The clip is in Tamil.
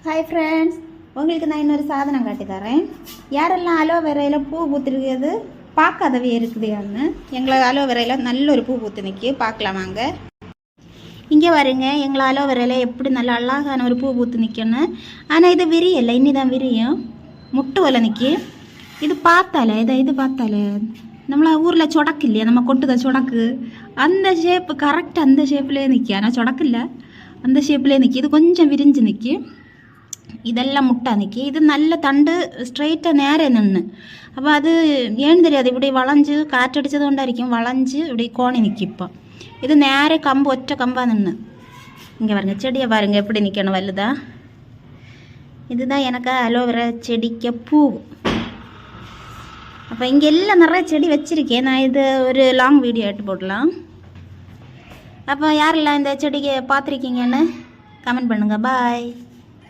ஹாய் ஃப்ரெண்ட்ஸ், உங்களுக்கு நான் இன்னொரு சாதனம் காட்டி தரேன். யாரெல்லாம் அலோவேரையில் பூ பூத்துருக்கிறது பார்க்காதவே இருக்குதுன்னு எங்களை அலோவேரையில் நல்ல ஒரு பூ பூத்து நிற்கி பார்க்கலாம். வாங்க இங்கே வருங்க. எங்களை அலோவேரையில் எப்படி நல்ல அழகான ஒரு பூ பூத்து நிற்கணும். ஆனால் இது விரியலை, இன்னி தான் விரியும். முட்டு வலை நிற்கி. இது பார்த்தாலே இது பார்த்தாலே நம்மள ஊரில் சொடக்கு இல்லையா, நம்ம கொட்டுத சொடக்கு அந்த ஷேப்பு கரெக்டாக அந்த ஷேப்லேயே நிற்கி. ஆனால் சொடக்கு இல்லை, அந்த ஷேப்லேயே நிற்கி. இது கொஞ்சம் விரிஞ்சு நிற்கி. இதெல்லாம் முட்டை நிற்கி. இது நல்ல தண்டு ஸ்ட்ரெயிட்டாக நேரம் நின்று. அப்போ அது ஏன்னு தெரியாது, இப்படி வளைஞ்சு காற்றடிச்சது கொண்டாയിരിക്കും வளைஞ்சு இப்படி கோணி நிற்கி. இப்போ இது நேரே கம்பு ஒற்றை கம்பாக நின்று. இங்கே பாருங்க, செடியை பாருங்கள் எப்படி நிற்கணும் வலுதா. இதுதான் எனக்கு அலோவேரா செடிக்க பூ. அப்போ இங்கே எல்லாம் நிறைய செடி வச்சுருக்கேன். நான் இது ஒரு லாங் வீடியோ எடுத்து போடலாம். அப்போ யாரெல்லாம் இந்த செடிக்கு பார்த்துருக்கீங்கன்னு கமெண்ட் பண்ணுங்கள். பாய்.